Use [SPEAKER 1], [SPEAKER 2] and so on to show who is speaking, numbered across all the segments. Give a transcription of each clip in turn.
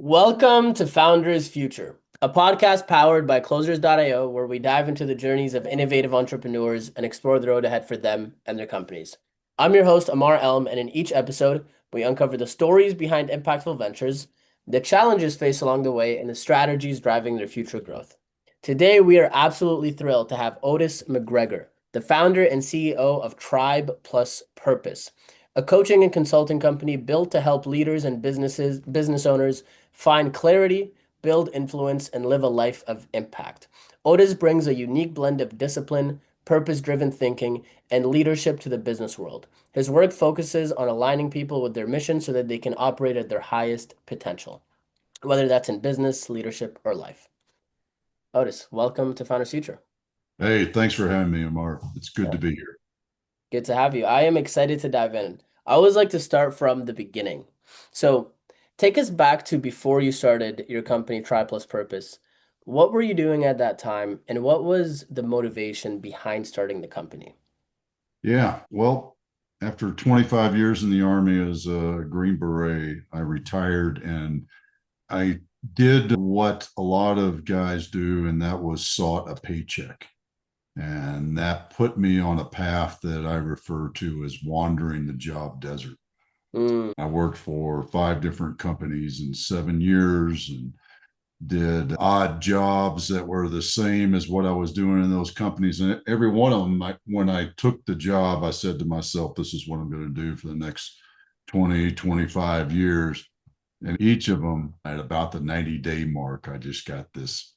[SPEAKER 1] Welcome to Founders Future, a podcast powered by Closers.io, where we dive into the journeys of innovative entrepreneurs and explore the road ahead for them and their companies. I'm your host, Ammar, and in each episode, we uncover the stories behind impactful ventures, the challenges faced along the way, and the strategies driving their future growth. Today, we are absolutely thrilled to have Otis McGregor, the founder and CEO of Tribe Plus Purpose, a coaching and consulting company built to help leaders and business owners find clarity, build influence, and live a life of impact. Otis brings a unique blend of discipline, purpose-driven thinking, and leadership to the business world. His work focuses on aligning people with their mission so that they can operate at their highest potential, whether that's in business, leadership, or life. Otis, welcome to Founders Future.
[SPEAKER 2] Hey, thanks for having me, Ammar. It's good to be here.
[SPEAKER 1] Good to have you. I am excited to dive in. I always like to start from the beginning. So take us back to before you started your company, Try Plus Purpose. What were you doing at that time, and what was the motivation behind starting the company?
[SPEAKER 2] Yeah, well, after 25 years in the Army as a Green Beret, I retired and I did what a lot of guys do, and that was sought a paycheck. And that put me on a path that I refer to as wandering the job desert.
[SPEAKER 1] Mm,
[SPEAKER 2] I worked for five different companies in 7 years and did odd jobs that were the same as what I was doing in those companies. And every one of them, when I took the job, I said to myself, this is what I'm going to do for the next 20, 25 years. And each of them at about the 90-day mark, I just got this,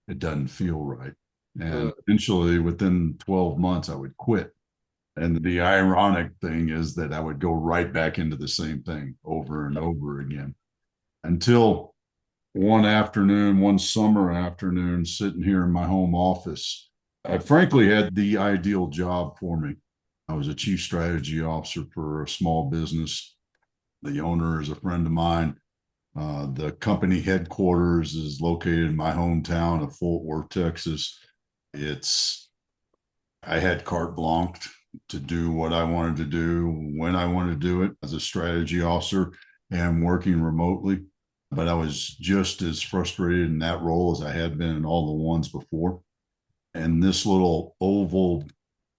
[SPEAKER 2] it doesn't feel right. And
[SPEAKER 1] mm,
[SPEAKER 2] eventually within 12 months, I would quit. And the ironic thing is that I would go right back into the same thing over and over again until one afternoon, one summer afternoon, sitting here in my home office. I frankly had the ideal job for me. I was a chief strategy officer for a small business. The owner is a friend of mine. The company headquarters is located in my hometown of Fort Worth, Texas. It's I had carte blanche to do what I wanted to do when I wanted to do it as a strategy officer and working remotely. But I was just as frustrated in that role as I had been in all the ones before. And this little oval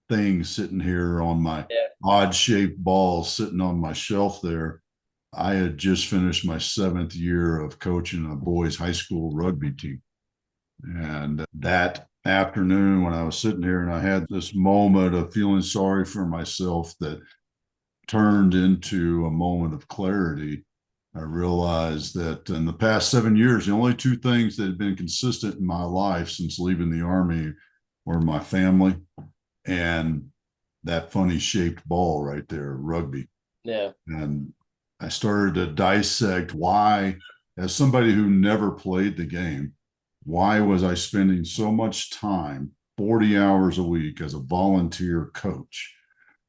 [SPEAKER 2] thing sitting here on my
[SPEAKER 1] yeah.
[SPEAKER 2] odd shaped ball sitting on my shelf there, I had just finished my seventh year of coaching a boys' high school rugby team. And that afternoon, when I was sitting here and I had this moment of feeling sorry for myself that turned into a moment of clarity, I realized that in the past 7 years, the only two things that had been consistent in my life since leaving the Army were my family and that funny shaped ball right there, rugby.
[SPEAKER 1] Yeah.
[SPEAKER 2] And I started to dissect why, as somebody who never played the game, why was I spending so much time, 40 hours a week, as a volunteer coach,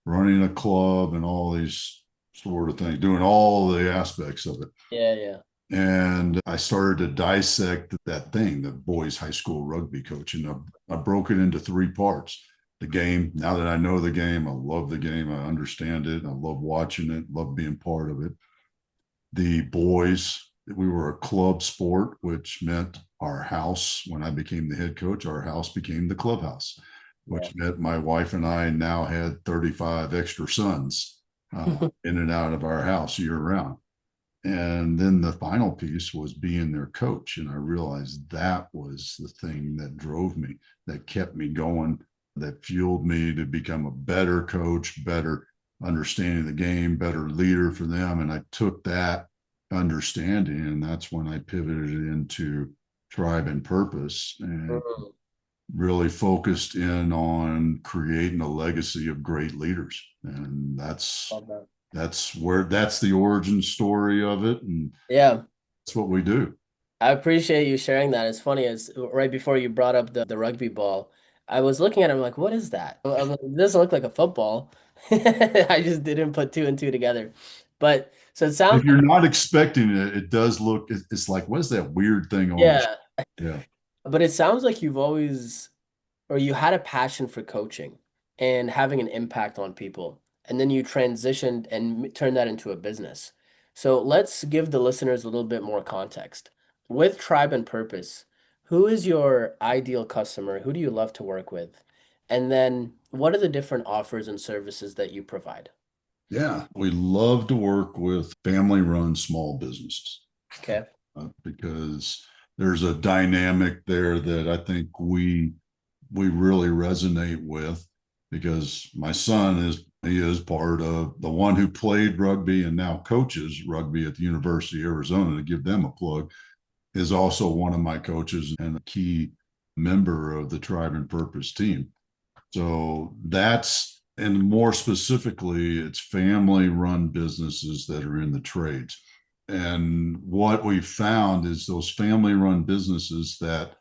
[SPEAKER 2] running a club and all these sort of things, doing all the aspects of it.
[SPEAKER 1] Yeah, yeah.
[SPEAKER 2] And I started to dissect that thing, the boys' high school rugby coach. And I broke it into three parts. The game, now that I know the game, I love the game. I understand it. I love watching it, love being part of it. The boys, we were a club sport, which meant our house, when I became the head coach, our house became the clubhouse,
[SPEAKER 1] Yeah.
[SPEAKER 2] which meant my wife and I now had 35 extra sons in and out of our house year round. And then the final piece was being their coach. And I realized that was the thing that drove me, that kept me going, that fueled me to become a better coach, better understanding the game, better leader for them. And I took that understanding, and that's when I pivoted into tribe and purpose and
[SPEAKER 1] Mm,
[SPEAKER 2] really focused in on creating a legacy of great leaders. And
[SPEAKER 1] love that.
[SPEAKER 2] that's the origin story of it, and
[SPEAKER 1] Yeah.
[SPEAKER 2] that's what we do.
[SPEAKER 1] I appreciate you sharing that. It's funny, as right before you brought up the rugby ball, I was looking at it, I'm like, what is that? I'm like, it doesn't look like a football. I just didn't put two and two together. But so it sounds
[SPEAKER 2] If you're
[SPEAKER 1] like,
[SPEAKER 2] not expecting it, it does look. It's like, what is that weird thing on the?
[SPEAKER 1] yeah,
[SPEAKER 2] Yeah,
[SPEAKER 1] but it sounds like you've always, or you had a passion for coaching and having an impact on people. And then you transitioned and turned that into a business. So let's give the listeners a little bit more context. With Tribe and Purpose, who is your ideal customer? Who do you love to work with? And then what are the different offers and services that you provide?
[SPEAKER 2] Yeah, we love to work with family run small businesses
[SPEAKER 1] Okay.
[SPEAKER 2] because there's a dynamic there that I think we really resonate with because my son he is part of the one who played rugby and now coaches rugby at the University of Arizona. To give them a plug, is also one of my coaches and a key member of the Tribe and Purpose team. So that's, and more specifically, it's family run businesses that are in the trades. And what we found is those family run businesses that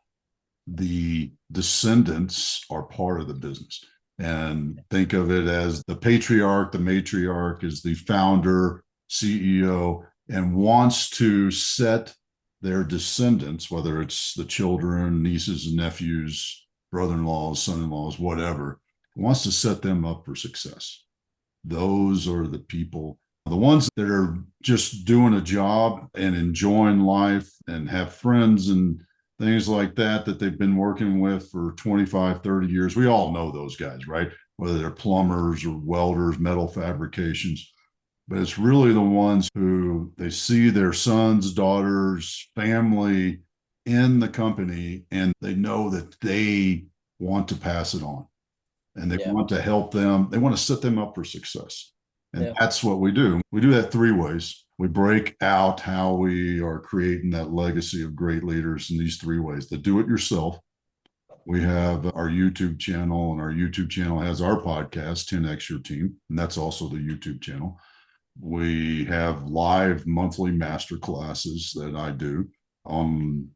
[SPEAKER 2] the descendants are part of the business. And think of it as the patriarch, the matriarch is the founder, CEO, and wants to set their descendants, whether it's the children, nieces and nephews, brother-in-laws, son-in-laws, whatever, wants to set them up for success. Those are the people, the ones that are just doing a job and enjoying life and have friends and things like that they've been working with for 25, 30 years. We all know those guys, right? Whether they're plumbers or welders, metal fabrications. But it's really the ones who they see their sons, daughters, family in the company, and they know that they want to pass it on and they
[SPEAKER 1] Yeah.
[SPEAKER 2] want to help them. They want to set them up for success. And
[SPEAKER 1] Yeah.
[SPEAKER 2] that's what we do. We do that three ways. We break out how we are creating that legacy of great leaders in these three ways. The do it yourself. We have our YouTube channel, and our YouTube channel has our podcast, 10X Your Team, and that's also the YouTube channel. We have live monthly master classes that I do on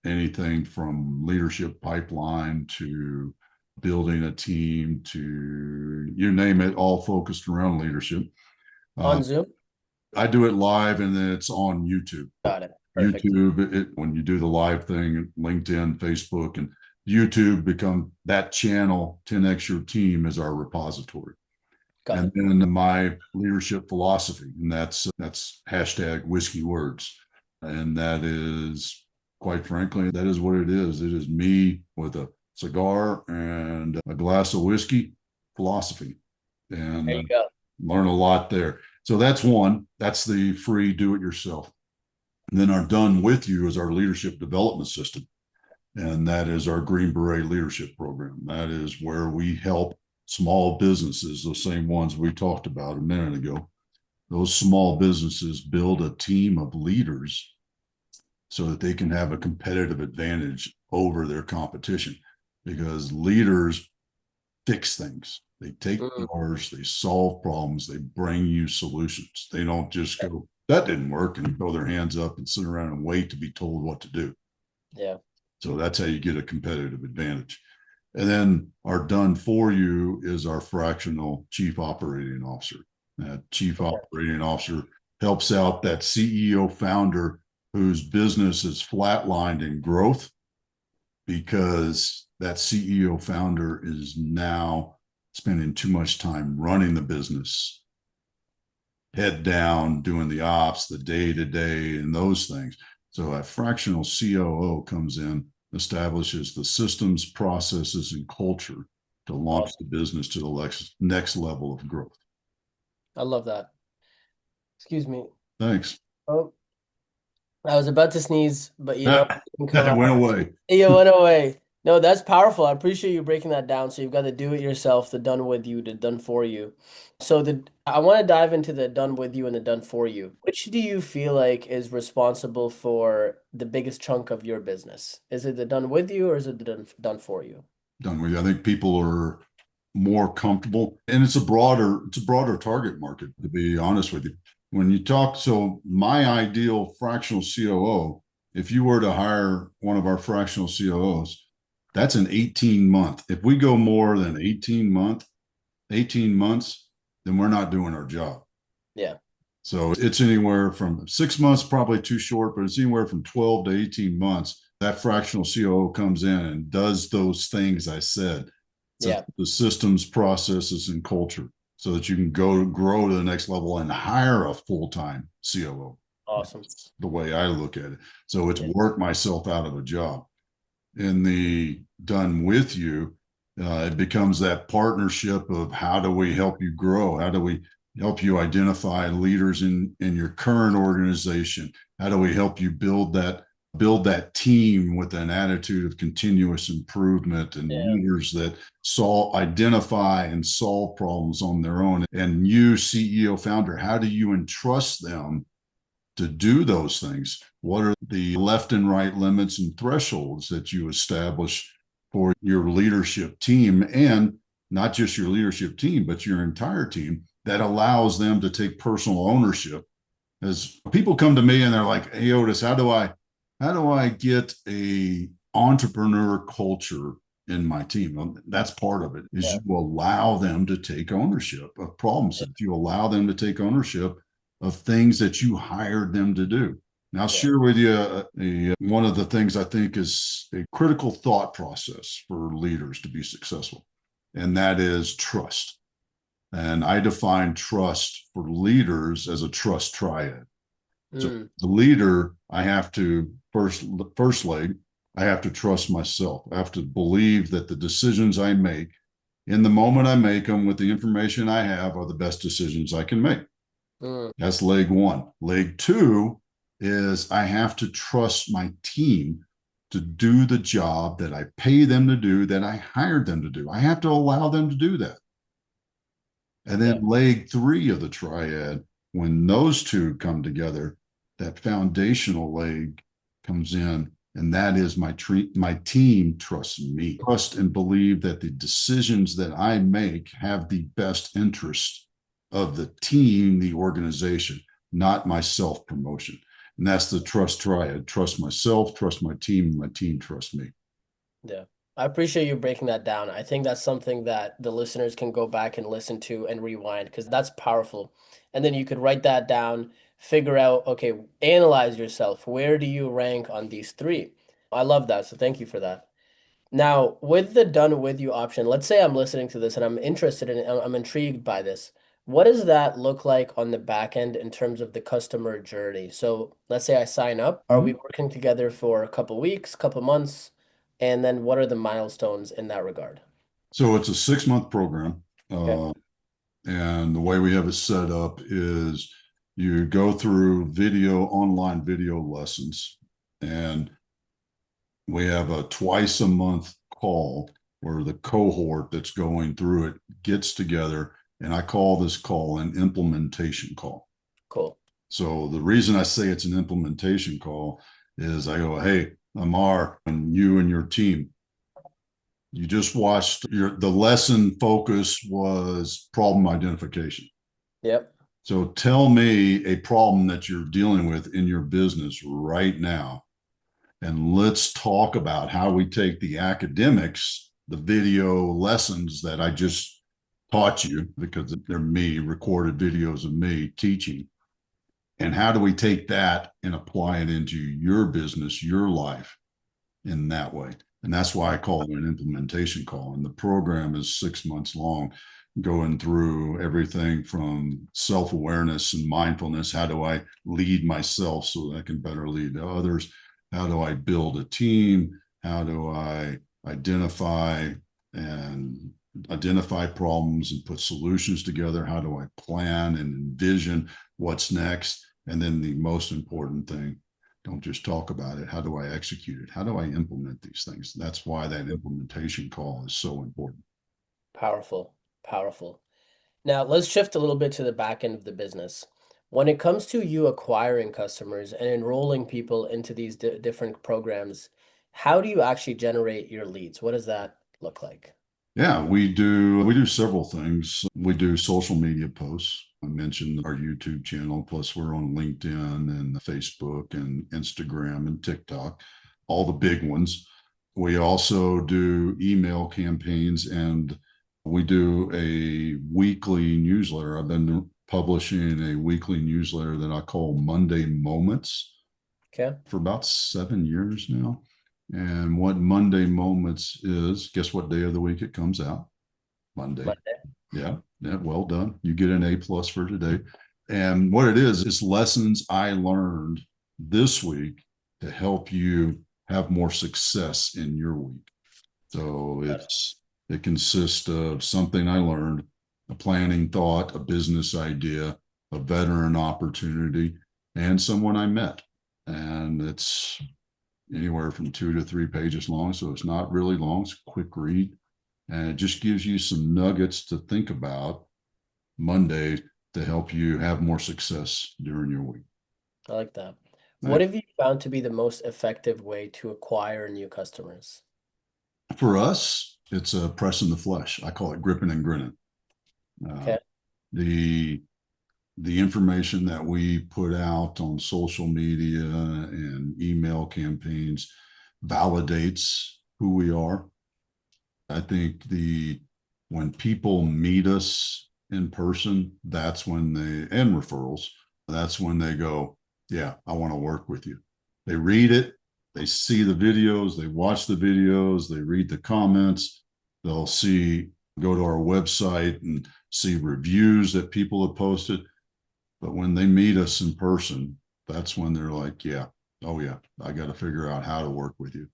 [SPEAKER 2] anything from leadership pipeline to building a team to you name it, all focused around leadership. Uh,
[SPEAKER 1] On Zoom?
[SPEAKER 2] I do it live and then it's on YouTube.
[SPEAKER 1] Got it. Perfect.
[SPEAKER 2] YouTube, when you do the live thing, LinkedIn, Facebook, and YouTube become that channel. 10X Your Team is our repository.
[SPEAKER 1] Got
[SPEAKER 2] And
[SPEAKER 1] it.
[SPEAKER 2] then my leadership philosophy, and that's hashtag whiskey words. And that is, quite frankly, that is what it is. It is me with a cigar and a glass of whiskey philosophy. And
[SPEAKER 1] There you go.
[SPEAKER 2] learn a lot there. So that's one. That's the free do it yourself. And then our done with you is our leadership development system. And that is our Green Beret leadership program. That is where we help small businesses, the same ones we talked about a minute ago. Those small businesses build a team of leaders so that they can have a competitive advantage over their competition because leaders fix things. They take
[SPEAKER 1] Mm,
[SPEAKER 2] yours, they solve problems, they bring you solutions. They don't just go, that didn't work, and throw their hands up and sit around and wait to be told what to do.
[SPEAKER 1] yeah.
[SPEAKER 2] So that's how you get a competitive advantage. And then our done for you is our fractional chief operating officer. That chief
[SPEAKER 1] Okay.
[SPEAKER 2] operating officer helps out that CEO founder whose business is flatlined in growth because that CEO founder is now spending too much time running the business, head down, doing the ops, the day to day, and those things. So a fractional COO comes in, establishes the systems, processes, and culture to launch the
[SPEAKER 1] Awesome.
[SPEAKER 2] business to the next level of growth.
[SPEAKER 1] I love that. Excuse me.
[SPEAKER 2] Thanks.
[SPEAKER 1] Oh, I was about to sneeze, but it didn't come
[SPEAKER 2] That went
[SPEAKER 1] out.
[SPEAKER 2] away.
[SPEAKER 1] It went away. No, that's powerful. I appreciate you breaking that down. So you've got the do it yourself, the done with you, the done for you. So I want to dive into the done with you and the done for you. Which do you feel like is responsible for the biggest chunk of your business? Is it the done with you or is it the done for you?
[SPEAKER 2] Done with you. I think people are more comfortable, and it's a broader target market, to be honest with you. When you talk, so my ideal fractional COO, if you were to hire one of our fractional COOs, that's an 18 month. If we go more than 18 months, then we're not doing our job.
[SPEAKER 1] Yeah.
[SPEAKER 2] So it's anywhere from 6 months, probably too short, but it's anywhere from 12 to 18 months. That fractional COO comes in and does those things I said. So
[SPEAKER 1] Yeah.
[SPEAKER 2] the systems, processes, and culture. so that you can grow to the next level and hire a full-time COO.
[SPEAKER 1] Awesome.
[SPEAKER 2] That's the way I look at it. So it's
[SPEAKER 1] Yeah.
[SPEAKER 2] work myself out of a job. In the done with you, it becomes that partnership of how do we help you grow? How do we help you identify leaders in your current organization? How do we help you build that team with an attitude of continuous improvement and
[SPEAKER 1] Yeah.
[SPEAKER 2] leaders that identify and solve problems on their own? And you, CEO founder, how do you entrust them to do those things? What are the left and right limits and thresholds that you establish for your leadership team, and not just your leadership team, but your entire team, that allows them to take personal ownership? As people come to me and they're like, "Hey, Otis, how do I get a entrepreneur culture in my team?" Well, that's part of it, is
[SPEAKER 1] Yeah.
[SPEAKER 2] you allow them to take ownership of problems, that you allow them to take ownership of things that you hired them to do. Now, I'll
[SPEAKER 1] Yeah.
[SPEAKER 2] share with you one of the things I think is a critical thought process for leaders to be successful, and that is trust. And I define trust for leaders as a trust triad. So
[SPEAKER 1] Mm.
[SPEAKER 2] the leader, I have to first leg, I have to trust myself. I have to believe that the decisions I make in the moment I make them with the information I have are the best decisions I can make.
[SPEAKER 1] Mm.
[SPEAKER 2] That's leg one. Leg two is I have to trust my team to do the job that I pay them to do, that I hired them to do. I have to allow them to do that. And then
[SPEAKER 1] Yeah.
[SPEAKER 2] leg three of the triad, when those two come together, that foundational leg comes in, and that is my team trusts me. Trust and believe that the decisions that I make have the best interest of the team, the organization, not my self promotion. And that's the trust triad: trust myself, trust my team, and my team trusts me.
[SPEAKER 1] Yeah. I appreciate you breaking that down. I think that's something that the listeners can go back and listen to and rewind because that's powerful. And then you could write that down, figure out, okay, analyze yourself. Where do you rank on these three? I love that. So thank you for that. Now, with the done with you option, let's say I'm listening to this and I'm interested in it, I'm intrigued by this. What does that look like on the back end in terms of the customer journey? So let's say I sign up. Are we
[SPEAKER 2] Mm-hmm.
[SPEAKER 1] working together for a couple weeks, couple months? And then what are the milestones in that regard?
[SPEAKER 2] So it's a 6-month program.
[SPEAKER 1] Okay,
[SPEAKER 2] And the way we have it set up is you go through online video lessons, and we have a twice a month call where the cohort that's going through it gets together. And I call this call an implementation call.
[SPEAKER 1] cool.
[SPEAKER 2] So the reason I say it's an implementation call is I go, "Hey, Ammar, and you and your team, you just watched the lesson focus was problem identification.
[SPEAKER 1] Yep.
[SPEAKER 2] So tell me a problem that you're dealing with in your business right now. And let's talk about how we take the academics, the video lessons that I just taught you, because they're me, recorded videos of me teaching. And how do we take that and apply it into your business, your life in that way?" And that's why I call it an implementation call. And the program is 6 months long, going through everything from self awareness and mindfulness. How do I lead myself so that I can better lead others? How do I build a team? How do I identify and identify problems and put solutions together? How do I plan and envision what's next? And then the most important thing, don't just talk about it. How do I execute it? How do I implement these things? That's why that implementation call is so important.
[SPEAKER 1] Powerful. Powerful. Now, let's shift a little bit to the back end of the business. When it comes to you acquiring customers and enrolling people into these different programs, how do you actually generate your leads? What does that look like?
[SPEAKER 2] Yeah, we do several things. We do social media posts. I mentioned our YouTube channel, plus we're on LinkedIn and Facebook and Instagram and TikTok, all the big ones. We also do email campaigns, and we do a weekly newsletter. I've been publishing a weekly newsletter that I call Monday Moments
[SPEAKER 1] Okay.
[SPEAKER 2] for about 7 years now. And what Monday Moments is, guess what day of the week it comes out? Monday.
[SPEAKER 1] Monday.
[SPEAKER 2] Yeah, yeah, well done. You get an A+ for today. And what it is lessons I learned this week to help you have more success in your week. So it consists of something I learned, a planning thought, a business idea, a veteran opportunity, and someone I met. And it's anywhere from 2 to 3 pages long. So it's not really long, it's a quick read. And it just gives you some nuggets to think about Monday to help you have more success during your week.
[SPEAKER 1] I like that. What
[SPEAKER 2] Right?
[SPEAKER 1] have you found to be the most effective way to acquire new customers?
[SPEAKER 2] For us, it's a press in the flesh. I call it gripping and grinning. Uh,
[SPEAKER 1] Okay.
[SPEAKER 2] the the information that we put out on social media and email campaigns validates who we are. I think the when people meet us in person, that's when and referrals, that's when they go, yeah, I want to work with you. They read it, they see the videos, they watch the videos, they read the comments, they'll go to our website and see reviews that people have posted. But when they meet us in person, that's when they're like, yeah, oh yeah, I got to figure out how to work with you.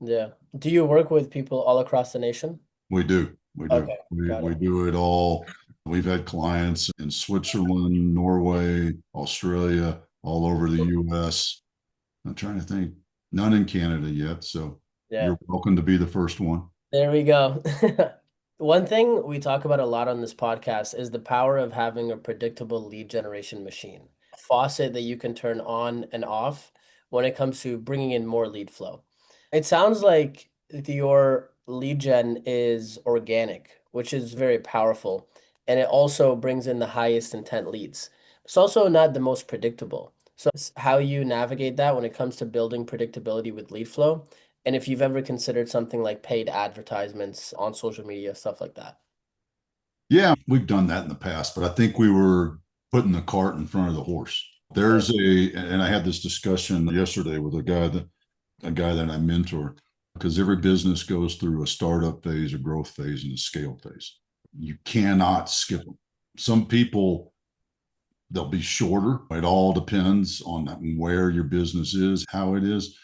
[SPEAKER 1] Yeah. Do you work with people all across the nation?
[SPEAKER 2] We do. We do.
[SPEAKER 1] Okay, got
[SPEAKER 2] We
[SPEAKER 1] it.
[SPEAKER 2] do it all. We've had clients in Switzerland, Norway, Australia, all over the US. I'm trying to think. None in Canada yet. So
[SPEAKER 1] Yeah.
[SPEAKER 2] you're welcome to be the first one.
[SPEAKER 1] There we go. One thing we talk about a lot on this podcast is the power of having a predictable lead generation machine, a faucet that you can turn on and off when it comes to bringing in more lead flow. It sounds like your lead gen is organic, which is very powerful, and it also brings in the highest intent leads. It's also not the most predictable. So it's how you navigate that when it comes to building predictability with lead flow, and if you've ever considered something like paid advertisements on social media, stuff like that.
[SPEAKER 2] Yeah, we've done that in the past, but I think we were putting the cart in front of the horse.
[SPEAKER 1] Yeah.
[SPEAKER 2] And I had this discussion yesterday with a guy that I mentor, because every business goes through a startup phase, a growth phase, and a scale phase. You cannot skip them. Some people, they'll be shorter. It all depends on where your business is, how it is.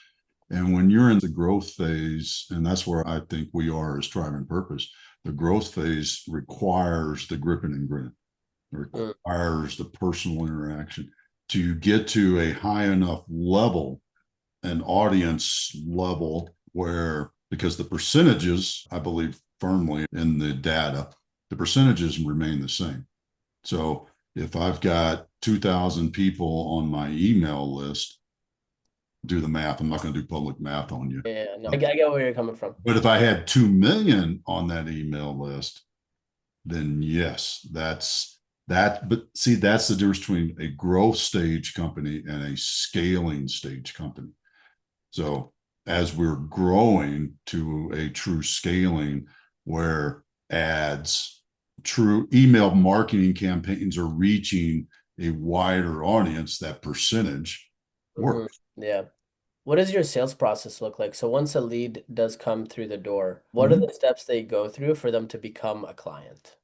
[SPEAKER 2] And when you're in the growth phase, and that's where I think we are as Tribe and Purpose, the growth phase requires the gripping and grin. It
[SPEAKER 1] Mm,
[SPEAKER 2] requires the personal interaction to get to a high enough level, an audience level where, because the percentages, I believe firmly in the data, the percentages remain the same. So if I've got 2,000 people on my email list, do the math. I'm not going to do public math on you.
[SPEAKER 1] yeah, no, I get where you're coming from.
[SPEAKER 2] But if I had 2 million on that email list, then yes, that's that. But see, that's the difference between a growth stage company and a scaling stage company. So as we're growing to a true scaling where ads, true email marketing campaigns are reaching a wider audience, that percentage
[SPEAKER 1] Hmm.
[SPEAKER 2] works.
[SPEAKER 1] Yeah. What does your sales process look like? So once a lead does come through the door, what are
[SPEAKER 2] Mm-hmm.
[SPEAKER 1] the steps they go through for them to become a client?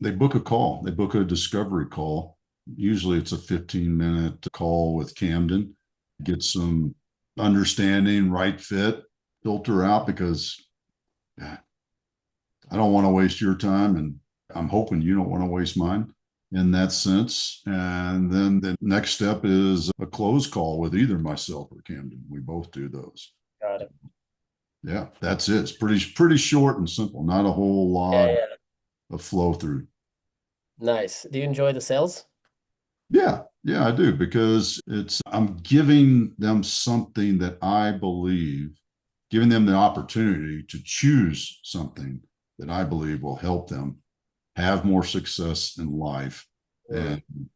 [SPEAKER 2] They book a call, they book a discovery call. Usually it's a 15-minute call with Camden, get some understanding, right fit, filter out, because yeah, I don't want to waste your time, and I'm hoping you don't want to waste mine in that sense. And then the next step is a close call with either myself or Camden. We both do those.
[SPEAKER 1] Got it.
[SPEAKER 2] Yeah, that's it. It's pretty short and simple. Not a whole
[SPEAKER 1] Yeah,
[SPEAKER 2] lot
[SPEAKER 1] yeah.
[SPEAKER 2] of flow through.
[SPEAKER 1] Nice. Do you enjoy the sales?
[SPEAKER 2] Yeah, yeah, I do, because I'm giving them something that I believe, giving them the opportunity to choose something that I believe will help them have more success in life
[SPEAKER 1] Mm,
[SPEAKER 2] and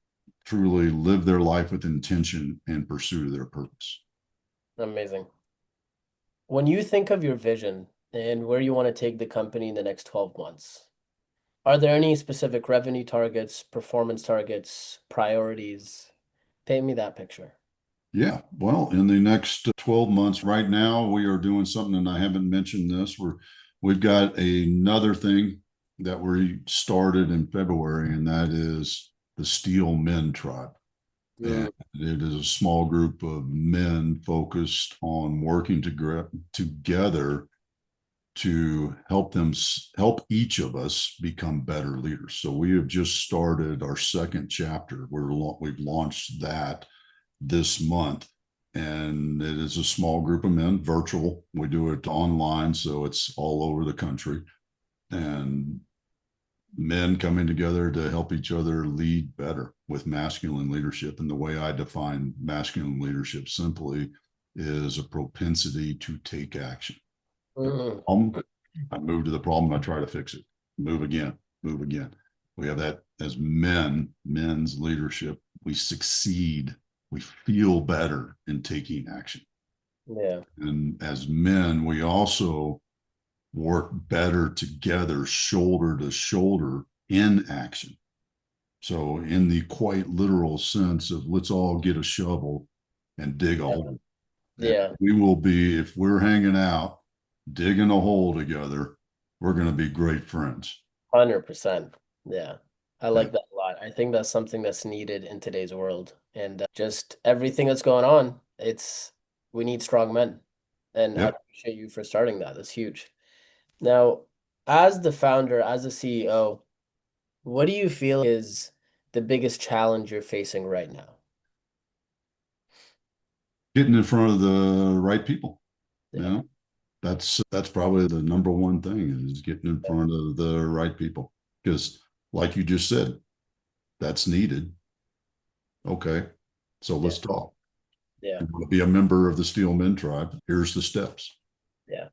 [SPEAKER 2] truly live their life with intention and pursue their purpose.
[SPEAKER 1] amazing. When you think of your vision and where you want to take the company in the next 12 months, are there any specific revenue targets, performance targets, priorities? Paint me that picture.
[SPEAKER 2] Yeah, well, in the next 12 months, right now, we are doing something, and I haven't mentioned this. We've got another thing. that we started in February, and that is the Steel Men Tribe. And
[SPEAKER 1] Mm,
[SPEAKER 2] it is a small group of men focused on working together to help each of us become better leaders. So we have just started our second chapter. We've launched that this month, and it is a small group of men, virtual. We do it online, so it's all over the country, and men coming together to help each other lead better with masculine leadership. And the way I define masculine leadership simply is a propensity to take action.
[SPEAKER 1] mm,
[SPEAKER 2] I move to the problem, I try to fix it. Move again, move again. We have that as men's leadership. We succeed, we feel better in taking action.
[SPEAKER 1] yeah.
[SPEAKER 2] And as men, we also work better together, shoulder to shoulder in action. So, in the quite literal sense of let's all get a shovel and dig a
[SPEAKER 1] Yeah.
[SPEAKER 2] hole. And
[SPEAKER 1] Yeah.
[SPEAKER 2] we will be, if we're hanging out, digging a hole together, we're going to be great friends.
[SPEAKER 1] 100%. Yeah. I
[SPEAKER 2] Yeah.
[SPEAKER 1] like that a lot. I think that's something that's needed in today's world. And just everything that's going on, we need strong men. And I
[SPEAKER 2] Yep.
[SPEAKER 1] appreciate you for starting that. That's huge. Now, as the founder, as the CEO, what do you feel is the biggest challenge you're facing right now?
[SPEAKER 2] Getting in front of the right people. You
[SPEAKER 1] Yeah.
[SPEAKER 2] know, that's probably the number one thing is getting in front of the right people. Because, like you just said, that's needed. Okay. So
[SPEAKER 1] Yeah.
[SPEAKER 2] let's talk.
[SPEAKER 1] Yeah.
[SPEAKER 2] You want to be a member of the Steel Men Tribe? Here's the steps.
[SPEAKER 1] Yeah.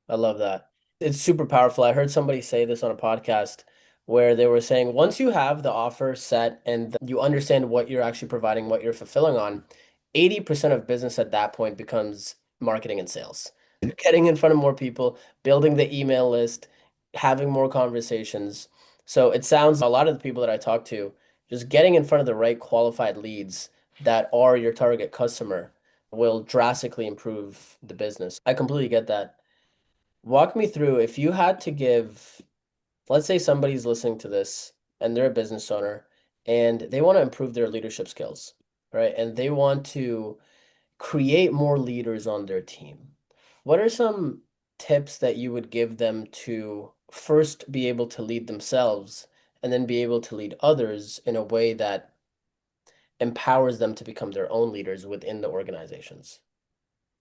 [SPEAKER 1] I love that. It's super powerful. I heard somebody say this on a podcast where they were saying once you have the offer set and you understand what you're actually providing, what you're fulfilling on, 80% of business at that point becomes marketing and sales. Getting in front of more people, building the email list, having more conversations. So it sounds a lot of the people that I talk to, just getting in front of the right qualified leads that are your target customer will drastically improve the business. I completely get that. Walk me through if you had to give, let's say somebody's listening to this and they're a business owner and they want to improve their leadership skills, right? And they want to create more leaders on their team. What are some tips that you would give them to first be able to lead themselves and then be able to lead others in a way that empowers them to become their own leaders within the organizations?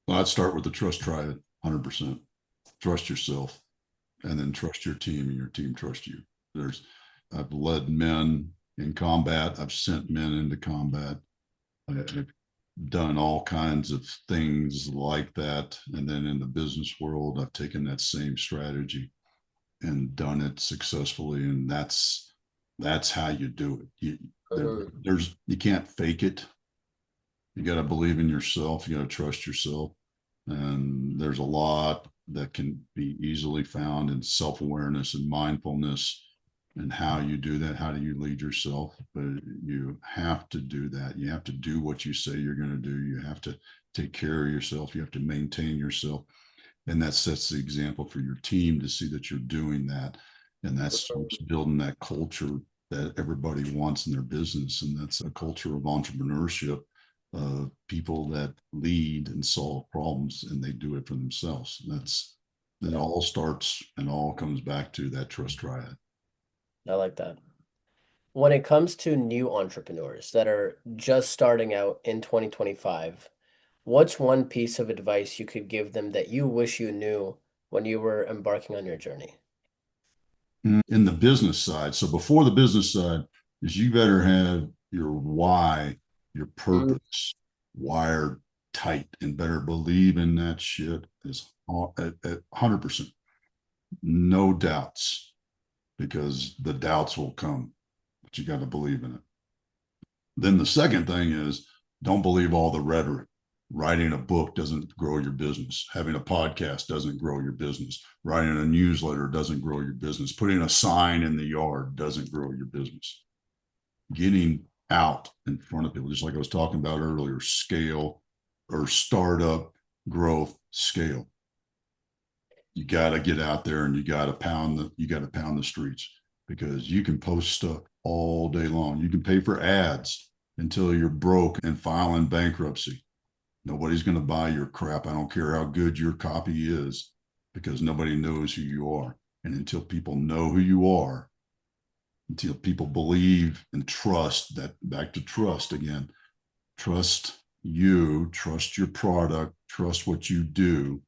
[SPEAKER 2] Well, I'd start with the trust triad, 100%. Trust yourself, and then trust your team, and your team trust you. There's, I've led men in combat. I've sent men into combat. I've done all kinds of things like that. And then in the business world, I've taken that same strategy and done it successfully. And that's how you do it.
[SPEAKER 1] Mhm.
[SPEAKER 2] You can't fake it. You got to believe in yourself. You got to trust yourself. And there's a lot that can be easily found in self-awareness and mindfulness and how you do that. How do you lead yourself? But you have to do that. You have to do what you say you're going to do. You have to take care of yourself. You have to maintain yourself. And that sets the example for your team to see that you're doing that. And that's building that culture that everybody wants in their business. And that's a culture of entrepreneurship, people that lead and solve problems and they do it for themselves. It all starts and all comes back to that trust triad.
[SPEAKER 1] I like that. When it comes to new entrepreneurs that are just starting out in 2025, what's one piece of advice you could give them that you wish you knew when you were embarking on your journey?
[SPEAKER 2] In the business side. So before the business side is you better have your why, your
[SPEAKER 1] Mm,
[SPEAKER 2] purpose wired tight and better believe in that shit is at 100%. No doubts because the doubts will come, but you got to believe in it. Then the second thing is don't believe all the rhetoric. Writing a book doesn't grow your business. Having a podcast doesn't grow your business. Writing a newsletter doesn't grow your business. Putting a sign in the yard doesn't grow your business. Getting out in front of people, just like I was talking about earlier, scale or startup growth scale. you got to get out there and you got to pound the streets, because you can post stuff all day long. You can pay for ads until you're broke and filing bankruptcy. Nobody's going to buy your crap. I don't care how good your copy is, because nobody knows who you are. And until people know who you are, until people believe and trust, that back to trust again, trust you, trust your product, trust what you do,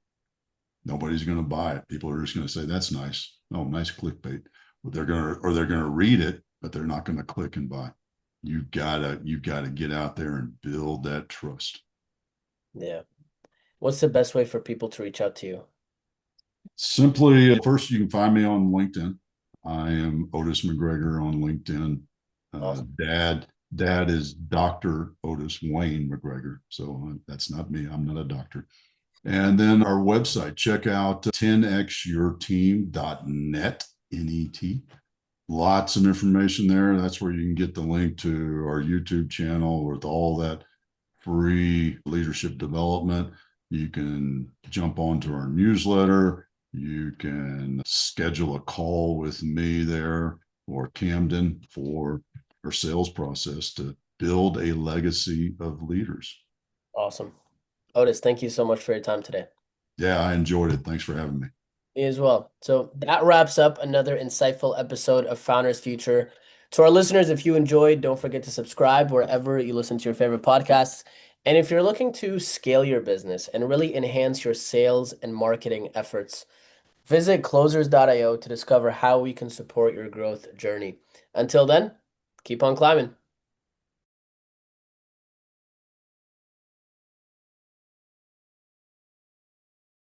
[SPEAKER 2] nobody's going to buy it. People are just going to say, that's nice. Oh, nice clickbait. But they're going to read it, but they're not going to click and buy. You gotta get out there and build that trust.
[SPEAKER 1] Yeah. What's the best way for people to reach out to you?
[SPEAKER 2] Simply, first, you can find me on LinkedIn. I am Otis McGregor on LinkedIn.
[SPEAKER 1] Awesome.
[SPEAKER 2] Dad is Dr. Otis Wayne McGregor. So that's not me. I'm not a doctor. And then our website, check out 10xyourteam.net, N-E-T. Lots of information there. That's where you can get the link to our YouTube channel with all that free leadership development. You can jump onto our newsletter. You can schedule a call with me there or Camden for our sales process to build a legacy of leaders.
[SPEAKER 1] Awesome. Otis, thank you so much for your time today.
[SPEAKER 2] Yeah, I enjoyed it. Thanks for having me.
[SPEAKER 1] Me as well. So that wraps up another insightful episode of Founders Future. To our listeners, if you enjoyed, don't forget to subscribe wherever you listen to your favorite podcasts. And if you're looking to scale your business and really enhance your sales and marketing efforts, visit closers.io to discover how we can support your growth journey. Until then, keep on climbing.